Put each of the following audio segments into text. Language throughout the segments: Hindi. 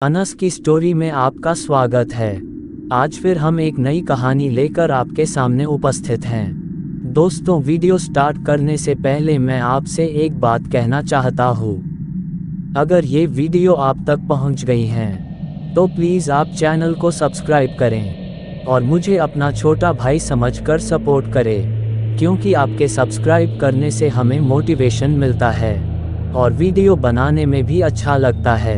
अनस की स्टोरी में आपका स्वागत है। आज फिर हम एक नई कहानी लेकर आपके सामने उपस्थित हैं। दोस्तों, वीडियो स्टार्ट करने से पहले मैं आपसे एक बात कहना चाहता हूँ। अगर ये वीडियो आप तक पहुँच गई हैं, तो प्लीज़ आप चैनल को सब्सक्राइब करें और मुझे अपना छोटा भाई समझकर सपोर्ट करें, क्योंकि आपके सब्सक्राइब करने से हमें मोटिवेशन मिलता है और वीडियो बनाने में भी अच्छा लगता है।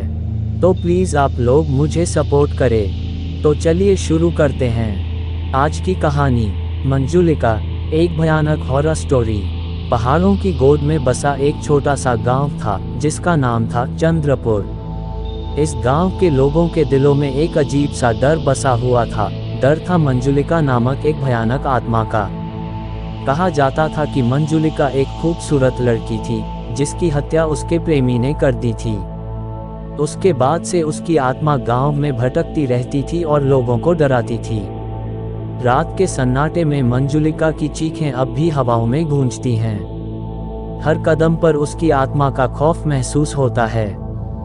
तो प्लीज़ आप लोग मुझे सपोर्ट करें। तो चलिए शुरू करते हैं आज की कहानी। मंजुलिका, एक भयानक हॉरर स्टोरी। पहाड़ों की गोद में बसा एक छोटा सा गांव था जिसका नाम था चंद्रपुर। इस गांव के लोगों के दिलों में एक अजीब सा डर बसा हुआ था। डर था मंजुलिका नामक एक भयानक आत्मा का। कहा जाता था कि मंजुलिका एक खूबसूरत लड़की थी जिसकी हत्या उसके प्रेमी ने कर दी थी। उसके बाद से उसकी आत्मा गांव में भटकती रहती थी और लोगों को डराती थी। रात के सन्नाटे में मंजुलिका की चीखें अब भी हवाओं में गूंजती हैं। हर कदम पर उसकी आत्मा का खौफ महसूस होता है।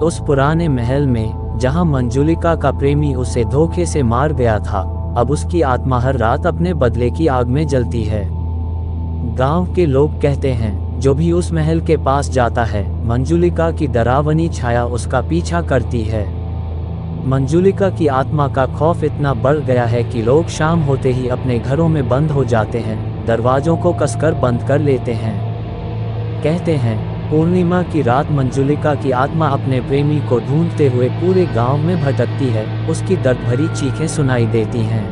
उस पुराने महल में जहां मंजुलिका का प्रेमी उसे धोखे से मार गया था, अब उसकी आत्मा हर रात अपने बदले की आग में जलती है। गांव के लोग कहते हैं, जो भी उस महल के पास जाता है, मंजुलिका की डरावनी छाया उसका पीछा करती है। मंजुलिका की आत्मा का खौफ इतना बढ़ गया है कि लोग शाम होते ही अपने घरों में बंद हो जाते हैं, दरवाजों को कसकर बंद कर लेते हैं। कहते हैं, पूर्णिमा की रात मंजुलिका की आत्मा अपने प्रेमी को ढूंढते हुए पूरे गांव में भटकती है। उसकी दर्द भरी चीखें सुनाई देती हैं।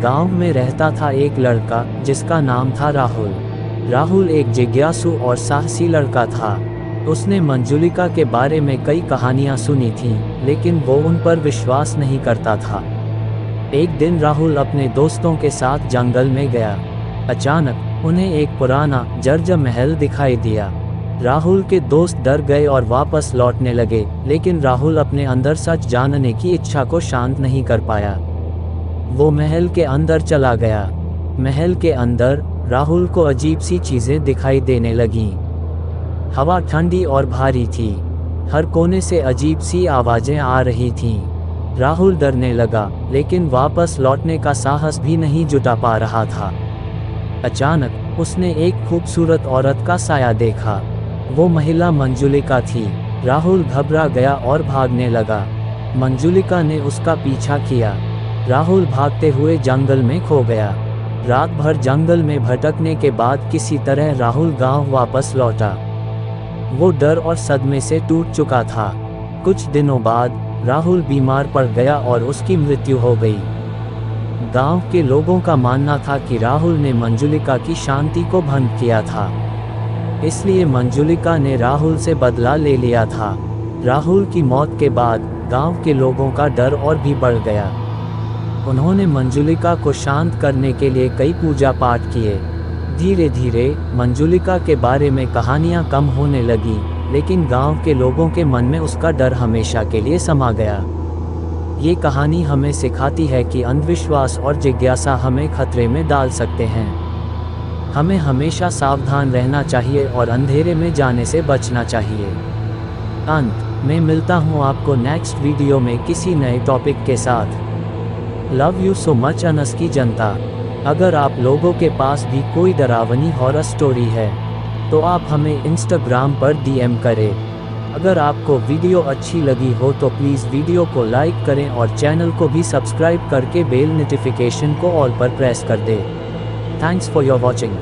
गांव में रहता था एक लड़का जिसका नाम था राहुल। राहुल एक जिज्ञासु और साहसी लड़का था। उसने मंजुलिका के बारे में कई कहानियां सुनी थीं, लेकिन वो उन पर विश्वास नहीं करता था। एक दिन राहुल अपने दोस्तों के साथ जंगल में गया। अचानक उन्हें एक पुराना जर्जर महल दिखाई दिया। राहुल के दोस्त डर गए और वापस लौटने लगे, लेकिन राहुल अपने अंदर सच जानने की इच्छा को शांत नहीं कर पाया। वो महल के अंदर चला गया। महल के अंदर राहुल को अजीब सी चीजें दिखाई देने लगीं। हवा ठंडी और भारी थी। हर कोने से अजीब सी आवाजें आ रही थीं। राहुल डरने लगा, लेकिन वापस लौटने का साहस भी नहीं जुटा पा रहा था। अचानक उसने एक खूबसूरत औरत का साया देखा। वो महिला मंजुलिका थी। राहुल घबरा गया और भागने लगा। मंजुलिका ने उसका पीछा किया। राहुल भागते हुए जंगल में खो गया। रात भर जंगल में भटकने के बाद किसी तरह राहुल गांव वापस लौटा। वो डर और सदमे से टूट चुका था। कुछ दिनों बाद राहुल बीमार पड़ गया और उसकी मृत्यु हो गई। गांव के लोगों का मानना था कि राहुल ने मंजुलिका की शांति को भंग किया था, इसलिए मंजुलिका ने राहुल से बदला ले लिया था। राहुल की मौत के बाद गांव के लोगों का डर और भी बढ़ गया। उन्होंने मंजुलिका को शांत करने के लिए कई पूजा पाठ किए। धीरे धीरे मंजुलिका के बारे में कहानियां कम होने लगी, लेकिन गांव के लोगों के मन में उसका डर हमेशा के लिए समा गया। ये कहानी हमें सिखाती है कि अंधविश्वास और जिज्ञासा हमें खतरे में डाल सकते हैं। हमें हमेशा सावधान रहना चाहिए और अंधेरे में जाने से बचना चाहिए। अंत में मिलता हूँ आपको नेक्स्ट वीडियो में किसी नए टॉपिक के साथ। Love you so much Anas की जनता। अगर आप लोगों के पास भी कोई डरावनी हॉरर स्टोरी है, तो आप हमें इंस्टाग्राम पर DM करें। अगर आपको वीडियो अच्छी लगी हो तो प्लीज़ वीडियो को लाइक करें और चैनल को भी सब्सक्राइब करके बेल नोटिफिकेशन को ऑल पर प्रेस कर दें। Thanks for your watching.